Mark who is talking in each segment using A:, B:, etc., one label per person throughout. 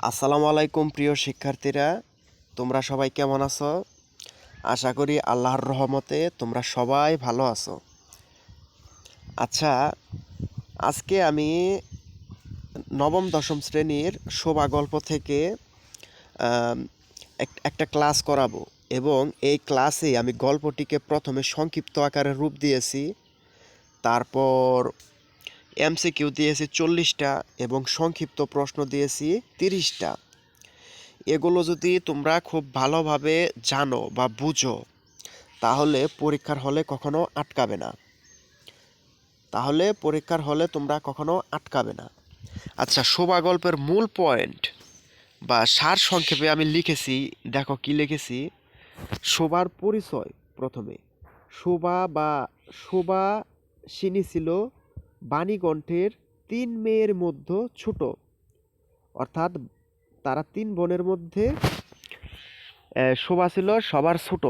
A: আসসালামু আলাইকুম প্রিয় শিক্ষার্থীরা, তোমরা সবাই কেমন আছো? আশা করি আল্লাহর রহমতে তোমরা সবাই ভালো আছো। আচ্ছা, আজকে আমি নবম দশম শ্রেণীর শোভা গল্প থেকে আম, একটা ক্লাস করাবো এবং এই ক্লাসে আমি গল্পটিকে প্রথমে সংক্ষিপ্ত আকারে রূপ দিয়েছি, তারপর এমসিকিউ দিয়েছি 40টা এবং সংক্ষিপ্ত প্রশ্ন দিয়েছি 30টা। এগুলো যদি তোমরা খুব ভালোভাবে জানো বা বুঝো তাহলে পরীক্ষার হলে কখনো আটকাবে না। তোমরা কখনো আটকাবে না। আচ্ছা, শোভা গল্পের মূল পয়েন্ট বা সার সংক্ষেপে আমি লিখেছি। দেখো কি লিখেছি। শোভার পরিচয় প্রথমে। শোভাসিনী ছিল বাণীকণ্ঠের 3 মেয়ের মধ্যে ছোট, অর্থাৎ তারা 3 বোনের মধ্যে শোভা ছিল সবার ছোট।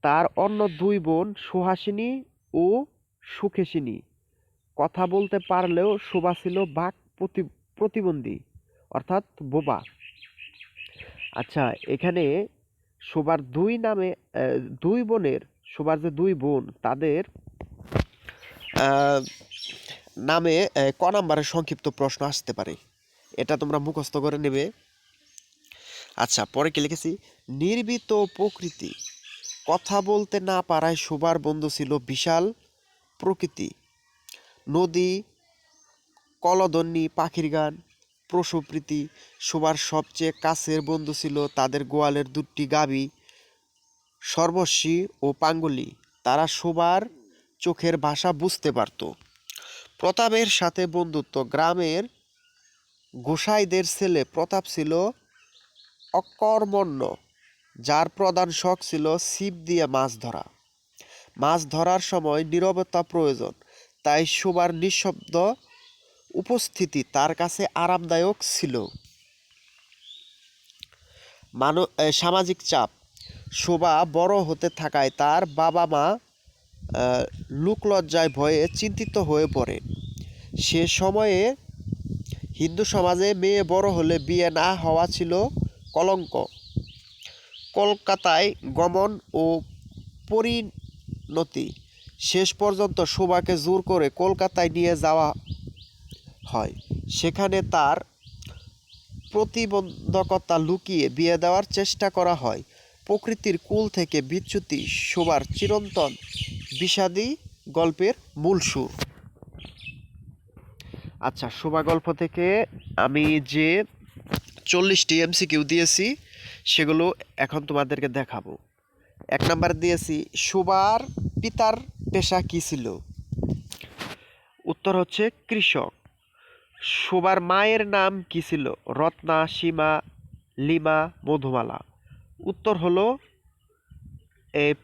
A: তার অন্য 2 বোন সুহাসিনী ও সুখেসিনী কথা বলতে পারলেও শোভা ছিল প্রতিবন্ধী, অর্থাৎ বোবা। আচ্ছা, এখানে শোভার 2 বোনের, শোভার যে 2 বোন তাদের আহ, নামে ক নাম্বারের সংক্ষিপ্ত প্রশ্ন আসতে পারে, এটা তোমরা মুখস্থ করে নেবে। আচ্ছা, পরে কি লিখেছি। নির্ভীত প্রকৃতি। কথা বলতে না পারায় শোভার বন্ধু ছিল বিশাল প্রকৃতি, নদী, কলধ্বনি, পাখির গান, পশুপ্রীতি। শোভার সবচেয়ে কাছের বন্ধু ছিল তাদের গোয়ালের 2টি গাভী, সর্বস্বী ও পাঙ্গুলি। তারা শোভার চোখের ভাষা বুঝতে পারত। প্রতাপের সাথে বন্ধুত্ব। গ্রামের গোসাইদের ছেলে প্রতাপ ছিল অকর্মণ্য, যার প্রধান শখ ছিল ছিপ দিয়ে মাছ ধরা। মাছ ধরার সময় নীরবতা প্রয়োজন, তাই শোভার নিঃশব্দ উপস্থিতি তার কাছে আরামদায়ক ছিল। সামাজিক চাপ। শোভা বড় হতে থাকায় তার বাবা মা লোকলজ্জায় ভয়ে চিন্তিত হয়ে পড়ে। সে সময়ে হিন্দু সমাজে মেয়ে বড় হলে বিয়ে না হওয়া ছিল কলঙ্ক। কলকাতায় গমন ও পরিণতি। শেষ পর্যন্ত শোভাকে জোর করে কলকাতায় নিয়ে যাওয়া হয়। সেখানে তার প্রতিবন্ধকতা লুকিয়ে বিয়ে দেওয়ার চেষ্টা করা হয়। প্রকৃতির কুল থেকে বিচ্যুতি শোভার চিরন্তন বিষাদী গল্পের মূল সুর। আচ্ছা, শোভা গল্প থেকে আমি যে 40টি এমসিকিউ দিয়েছি সেগুলো এখন তোমাদেরকে দেখাবো। 1 নাম্বার দিয়েছি, শোভার পিতার পেশা কী ছিল? উত্তর হচ্ছে কৃষক। শোভার মায়ের নাম কি ছিল? রত্না, সীমা, লিমা, মধুমালা। উত্তর হলো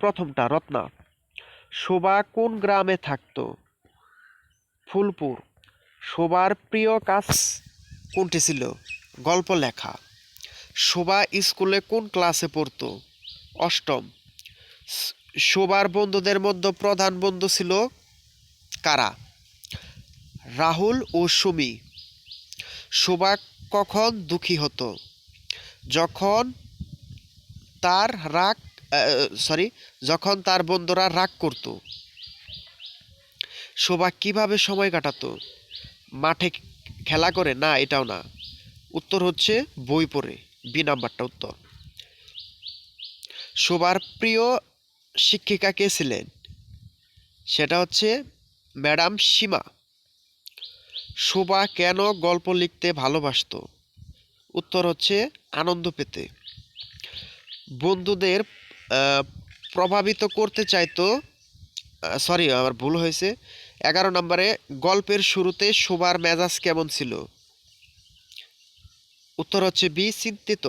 A: প্রথমটা, রত্না। শোভা কোন গ্রামে থাকতো? ফুলপুর। শোভার প্রিয় কাজ কোনটি ছিল? গল্প লেখা। শোভা স্কুলে কোন ক্লাসে পড়তো? অষ্টম। শোভার বন্ধুদের মধ্যে প্রধান বন্ধু ছিল কারা? রাহুল ও সুমি। শোভা কখন দুঃখী হতো? যখন তার রাগ সরি যখন তার বন্ধুরা রাগ করত। শোভা কিভাবে সময় কাটাতো? মাঠে খেলা করে? না, এটাও না। উত্তর হচ্ছে বই পড়ে, বি নাম্বারটা উত্তর। শোভার প্রিয় শিক্ষিকা কে ছিলেন? সেটা হচ্ছে ম্যাডাম সীমা। শোভা কেন গল্প লিখতে ভালোবাসতো? উত্তর হচ্ছে আনন্দ পেতে। বন্ধুদের আহ, প্রভাবিত করতে চাইতো। সরি, আমার ভুল হয়েছে। 11 নম্বরে, গল্পের শুরুতে শোভার মেজাজ কেমন ছিল? উত্তর হচ্ছে বি, চিন্তিত।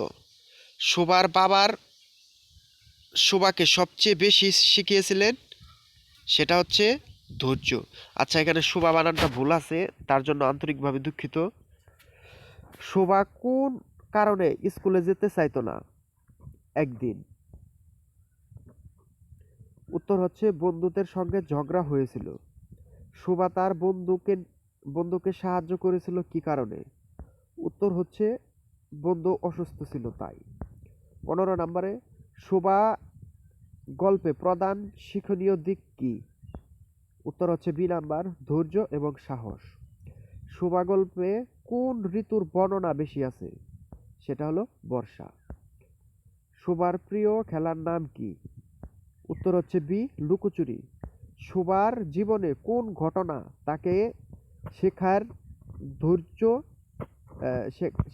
A: শোভার বাবার শোভাকে সবচেয়ে বেশি শিখিয়েছিলেন, সেটা হচ্ছে ধৈর্য। আচ্ছা, এখানে শোভা বানানটা ভুল আছে, তার জন্য আন্তরিকভাবে দুঃখিত। শোভা কোন কারণে স্কুলে যেতে চাইতো না একদিন? উত্তর হচ্ছে বন্ধুদের সঙ্গে ঝগড়া হয়েছিল। শোভা তার বন্ধুকে সাহায্য করেছিল কি কারণে? উত্তর হচ্ছে বন্ধু অসুস্থ ছিল তাই। 15 নম্বরে শোভা গল্পে প্রধান শিক্ষণীয় দিক কি? উত্তর হচ্ছে বি নাম্বার, ধৈর্য এবং সাহস। শোভা গল্পে কোন ঋতুর বর্ণনা বেশি আছে? সেটা হলো বর্ষা। শোভার প্রিয় খেলার নাম কি? উত্তর হচ্ছে বি লুকোচুরি। শোভার জীবনে কোন ঘটনা তাকে শেখার ধৈর্য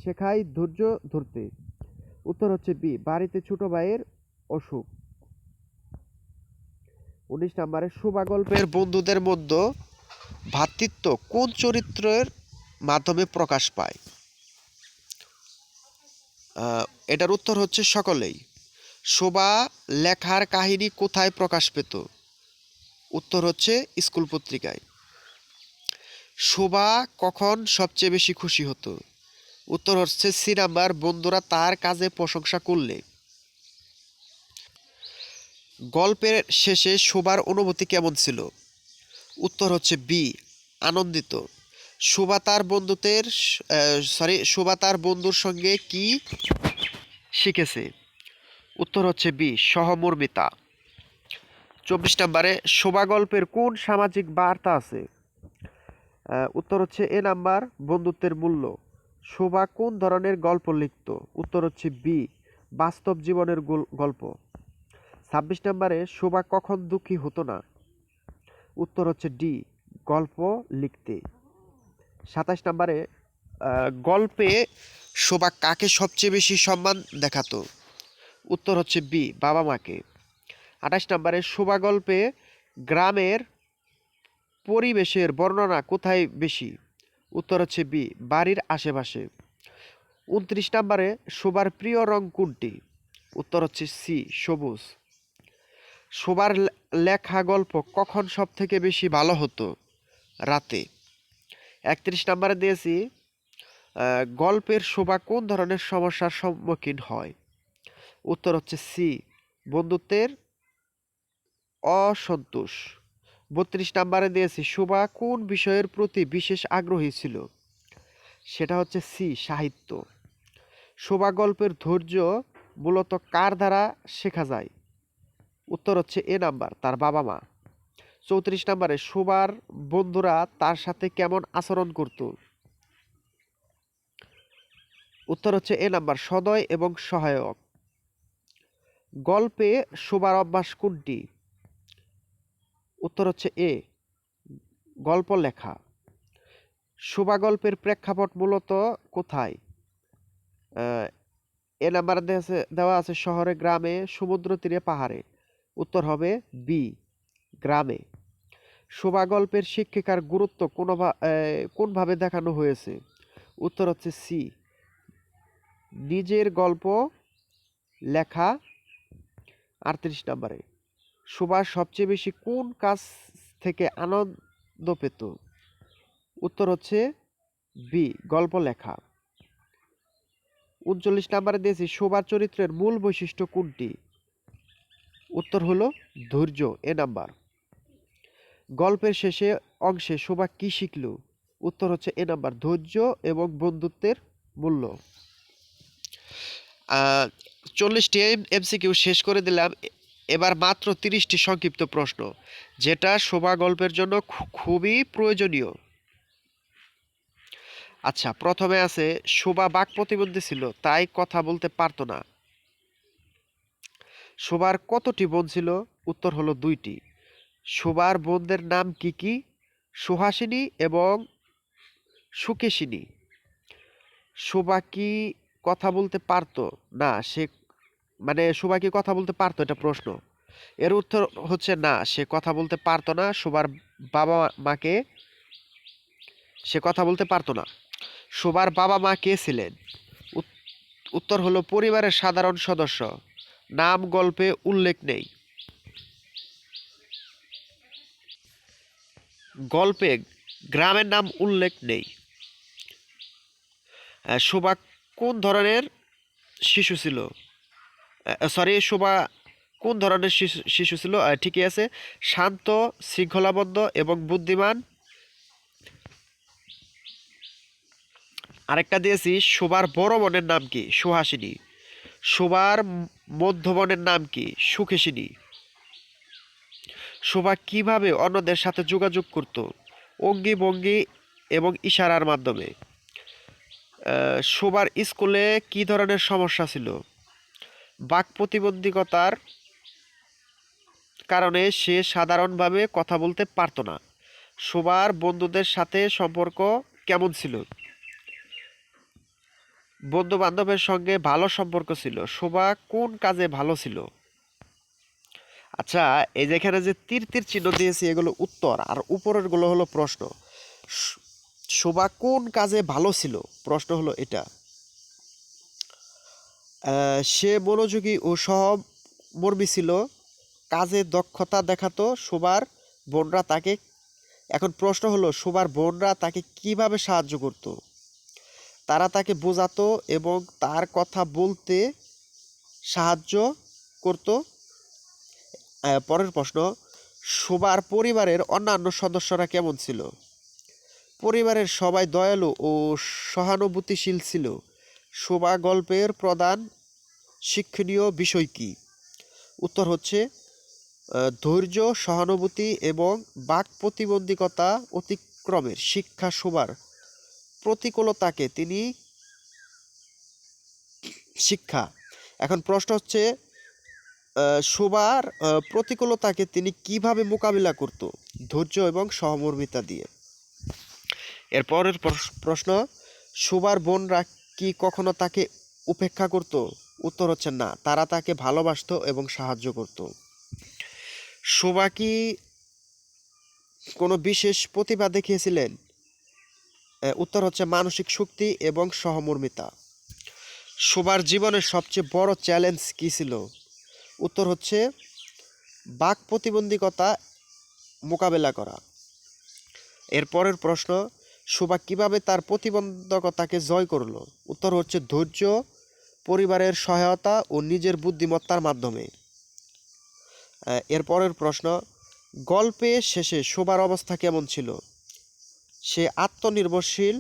A: শেখায় ধৈর্য ধরতে? উত্তর হচ্ছে বি বাড়িতে ছোট ভাইয়ের অসুখ। 19 নম্বরে শোভা গল্পের বন্ধুদের মধ্যে ভ্রাতৃত্ব কোন চরিত্রের মাধ্যমে প্রকাশ পায়? এটার উত্তর হচ্ছে সকলেই। শোভা লেখার কাহিনী কোথায় প্রকাশ পেত? উত্তর হচ্ছে স্কুল পত্রিকায়। শোভা কখন সবচেয়ে বেশি খুশি হতো? উত্তর হচ্ছে সি নাম্বার, বন্ধুরা তার কাজে প্রশংসা করলে। গল্পের শেষে শোভার অনুভূতি কেমন ছিল? উত্তর হচ্ছে বি আনন্দিত। শোভা তার বন্ধুর সঙ্গে কি শিখেছে? উত্তর হচ্ছে বি সহমর্মিতা। 24 নম্বরে শোভা গল্পের কোন সামাজিক বার্তা আছে? উত্তর হচ্ছে এ নাম্বার, বন্ধুত্বের মূল্য। শোভা কোন ধরনের গল্প লিখত? উত্তর হচ্ছে বি বাস্তব জীবনের গল্প। 26 নম্বরে শোভা কখন দুঃখী হতো না? উত্তর হচ্ছে ডি গল্প লিখতে। 27 নম্বরে গল্পে শোভা কাকে সবচেয়ে বেশি সম্মান দেখাতো? উত্তর হচ্ছে বি বাবা মাকে। 28 নম্বরে শোভা গল্পে গ্রামের পরিবেশের বর্ণনা কোথায় বেশি? উত্তর হচ্ছে বি বাড়ির আশেপাশে। 29 নম্বরে শোভার প্রিয় রং কোনটি? উত্তর হচ্ছে সি সবুজ। শোভার লেখা গল্প কখন সব থেকে বেশি ভালো হতো? রাতে। 31 নম্বরে দিয়েছি গল্পের শোভা কোন ধরনের সমস্যার সম্মুখীন হয়? উত্তর হচ্ছে সি বন্ধুত্বের অসন্তোষ। 32 নম্বরে দিয়েছি শোভা কোন বিষয়ের প্রতি বিশেষ আগ্রহী ছিল? সেটা হচ্ছে সি সাহিত্য। শোভা গল্পের ধৈর্য মূলত কার দ্বারা শেখা যায়? উত্তর হচ্ছে এ নাম্বার, তার বাবা মা। 34 নম্বরে শোভার বন্ধুরা তার সাথে কেমন আচরণ করত? উত্তর হচ্ছে এ নাম্বার, সদয় এবং সহায়ক। গল্পে শোভার অভ্যাস কোনটি? উত্তর হচ্ছে এ গল্প লেখা। শোভা গল্পের প্রেক্ষাপট মূলত কোথায়? এ নাম্বার দেওয়া আছে শহরে, গ্রামে, সমুদ্র তীরে, পাহাড়ে। উত্তর হবে বি গ্রামে। শোভা গল্পের শিক্ষিকার গুরুত্ব কোনভাবে দেখানো হয়েছে? উত্তর হচ্ছে সি নিজের গল্প লেখা। 38 নম্বরে শোভা সবচেয়ে বেশি কোন কাজ থেকে আনন্দ পেত? উত্তর হচ্ছে বি গল্প লেখা। 39 নম্বরে দিয়েছি শোভার চরিত্রের মূল বৈশিষ্ট্য কোনটি? উত্তর হলো ধৈর্য, এ নাম্বার। গল্পের শেষে অংশে শোভা কি শিখল? উত্তর হচ্ছে এ নাম্বার, ধৈর্য এবং বন্ধুত্বের মূল্য। 40টি এমসিকিউ শেষ করে দিলাম। এবার মাত্র 30টি সংক্ষিপ্ত প্রশ্ন, যেটা শোভা গল্পের জন্য খুবই প্রয়োজনীয়। আচ্ছা, প্রথমে আছে শোভা বাক প্রতিবন্ধী ছিল, তাই কথা বলতে পারতো না। শোভার কতটি বোন ছিল? উত্তর হলো 2টি। শোভার বোনদের নাম কি কি? সুহাসিনী এবং সুকেশিনী। শোভা কি কথা বলতে পারতো না? শোভা কি কথা বলতে পারতো, এটা প্রশ্ন। এর উত্তর হচ্ছে না, সে কথা বলতে পারতো না। শোভার বাবা মাকে সে কথা বলতে পারতো না। শোভার বাবা মা কে ছিলেন? উত্তর হলো পরিবারের সাধারণ সদস্য। নাম গল্পে উল্লেখ নেই। গল্পে গ্রামের নাম উল্লেখ নেই। শোভা কোন ধরনের শিশু ছিল? শোভা কোন ধরনের শিশু ছিল? ঠিকই আছে, শান্ত, শৃঙ্খলাবদ্ধ এবং বুদ্ধিমান। আরেকটা দিয়েছি, শোভার বড় বোনের নাম কি? সুহাসিনী। শোভার মধ্য বোনের নাম কি? সুখেশিনী। শোভা কিভাবে অন্যদের সাথে যোগাযোগ করত? অঙ্গি ভঙ্গি এবং ইশারার মাধ্যমে। শোভার স্কুলে কি ধরনের সমস্যা ছিল? বাক প্রতিবন্ধকতার কারণে সে সাধারণভাবে কথা বলতে পারতো না। শোভার বন্ধুদের সাথে সম্পর্ক কেমন ছিল? বন্ধু বান্ধবের সঙ্গে ভালো সম্পর্ক ছিল। শোভা কোন কাজে ভালো ছিল? আচ্ছা, এই যেখানে যে তীর তীর চিহ্ন দিয়েছি এগুলো উত্তর, আর উপরের গুলো হলো প্রশ্ন। শোভা কোন কাজে ভালো ছিল? প্রশ্ন হলো এটা। সে মনোযোগী ও সহমর্মী ছিল। কাজে দক্ষতা দেখাতো। শোভার বোনরা তাকে, এখন প্রশ্ন হলো শোভার বোনরা তাকে কিভাবে সাহায্য করত? তারা তাকে বোঝাতো এবং তার কথা বলতে সাহায্য করত। পরের প্রশ্ন, শোভার পরিবারের অন্যান্য সদস্যরা কেমন ছিল? পরিবারের সবাই দয়ালু ও সহানুভূতিশীল ছিল। শোভা গল্পের প্রধান শিক্ষণীয় বিষয় কি? উত্তর হচ্ছে ধৈর্য, সহানুভূতি এবং বাক প্রতিবন্ধকতা অতিক্রমের শিক্ষা। শোভার প্রতিকূলতাকে তিনি শিক্ষা। এখন প্রশ্ন হচ্ছে শোভার প্রতিকূলতাকে তিনি কিভাবে মোকাবিলা করত? ধৈর্য এবং সহমর্মিতা দিয়ে। এরপরের প্রশ্ন, শোভার বোনরা কি কখনো তাকে উপেক্ষা করত? উত্তর হচ্ছে না, তারা তাকে ভালোবাসতো এবং সাহায্য করত। শোভা কি কোনো বিশেষ প্রতিভা দেখিয়েছিলেন? উত্তর হচ্ছে মানসিক শক্তি এবং সহমর্মিতা। শোভার জীবনের সবচেয়ে বড় চ্যালেঞ্জ কী ছিল? উত্তর হচ্ছে বাক প্রতিবন্ধকতা মোকাবেলা করা। এরপরের প্রশ্ন, শোভা কিভাবে তার প্রতিবন্ধকতাকে জয় করলো? উত্তর হচ্ছে ধৈর্য, পরিবারের সহায়তা ও নিজের বুদ্ধিমত্তার মাধ্যমে। এরপরের প্রশ্ন, গল্পের শেষে শোভার অবস্থা কেমন ছিল? সে আত্মনির্ভরশীল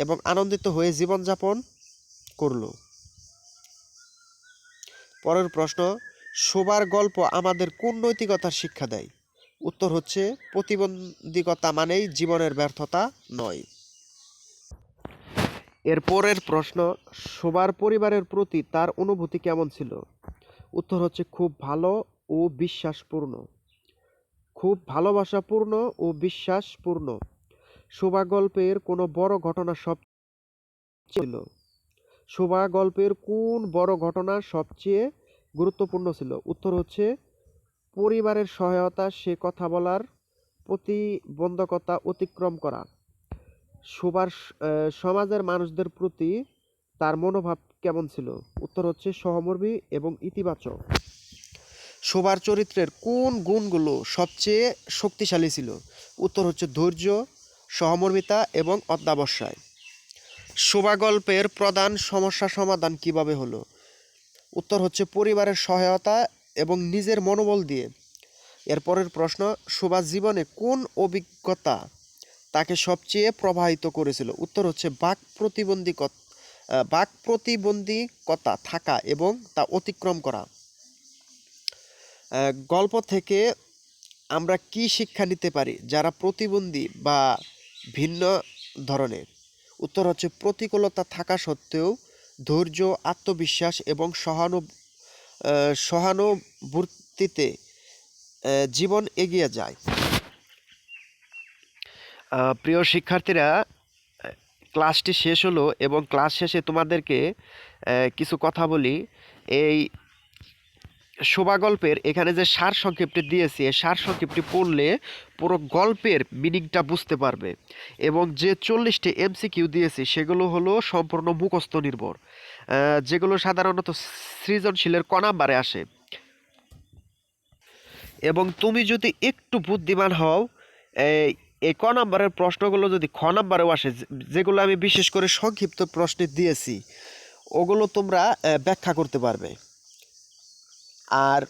A: এবং আনন্দিত হয়ে জীবনযাপন করল। পরের প্রশ্ন, শোভার গল্প আমাদের কোন নৈতিকতার শিক্ষা দেয়? উত্তর হচ্ছে প্রতিবন্ধকতা মানেই জীবনের ব্যর্থতা নয়। এরপরের প্রশ্ন, শোভার পরিবারের প্রতি তার অনুভূতি কেমন ছিল? উত্তর হচ্ছে খুব ভালো ও বিশ্বাসপূর্ণ। খুব ভালোবাসাপূর্ণ ও বিশ্বাসপূর্ণ। শোভা গল্পের কোনো বড় ঘটনা ছিল? শোভা গল্পের কোন বড় ঘটনা সবচেয়ে গুরুত্বপূর্ণ ছিল? উত্তর হচ্ছে পরিবারের সহায়তা, সে কথা বলার প্রতিবন্ধকতা অতিক্রম করা। শোভার সমাজের মানুষদের প্রতি তার মনোভাব কেমন ছিল? উত্তর হচ্ছে সহমর্মী এবং ইতিবাচক। শোভার চরিত্রের কোন গুণগুলো সবচেয়ে শক্তিশালী ছিল? উত্তর হচ্ছে ধৈর্য, সহমর্মিতা এবং অধ্যবসায়। শোভা গল্পের প্রধান সমস্যা সমাধান কিভাবে হলো? উত্তর হচ্ছে পরিবারের সহায়তা এবং নিজের মনোবল দিয়ে। এরপরের প্রশ্ন, শোভার জীবনে কোন অভিজ্ঞতা তাকে সবচেয়ে প্রভাবিত করেছিল? উত্তর হচ্ছে বাক প্রতিবন্ধকতা থাকা এবং তা অতিক্রম করা। গল্প থেকে আমরা কি শিক্ষা নিতে পারি যারা প্রতিবন্ধী বা ভিন্ন ধরনের? উত্তর হচ্ছে প্রতিকূলতা থাকা সত্ত্বেও ধৈর্য, আত্মবিশ্বাস এবং সহানুভূতিতে জীবন এগিয়ে যায়। প্রিয় শিক্ষার্থীরা, ক্লাসটি শেষ হলো এবং ক্লাস শেষে তোমাদেরকে কিছু কথা বলি। এই শোভা গল্পের এখানে যে সার সংক্ষেপটি দিয়েছি, এই সার সংক্ষেপটি পড়লে পুরো গল্পের মিনিংটা বুঝতে পারবে। এবং যে 40টি এমসিকিউ দিয়েছি সেগুলো হলো সম্পূর্ণ মুখস্থ নির্ভর, যেগুলো সাধারণত সৃজনশীলের ক নাম্বারে আসে। এবং তুমি যদি একটু বুদ্ধিমান হও, এই ক নাম্বারের প্রশ্নগুলো যদি খ নাম্বারেও আসে, যেগুলো আমি বিশেষ করে সংক্ষিপ্ত প্রশ্নে দিয়েছি, ওগুলো তোমরা ব্যাখ্যা করতে পারবে। আর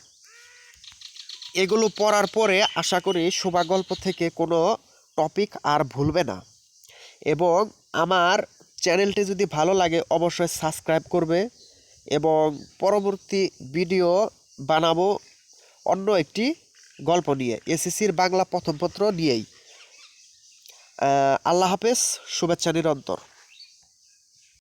A: এগুলো পড়ার পরে আশা করি শোভা গল্প থেকে কোনো টপিক আর ভুলবে না। এবং আমার চ্যানেলটি যদি ভালো লাগে অবশ্যই সাবস্ক্রাইব করবে এবং পরবর্তী ভিডিও বানাবো অন্য একটি গল্প নিয়ে, এসএসসির বাংলা প্রথম পত্র নিয়েই। আল্লাহ হাফেজ, শুভেচ্ছা নিরন্তর।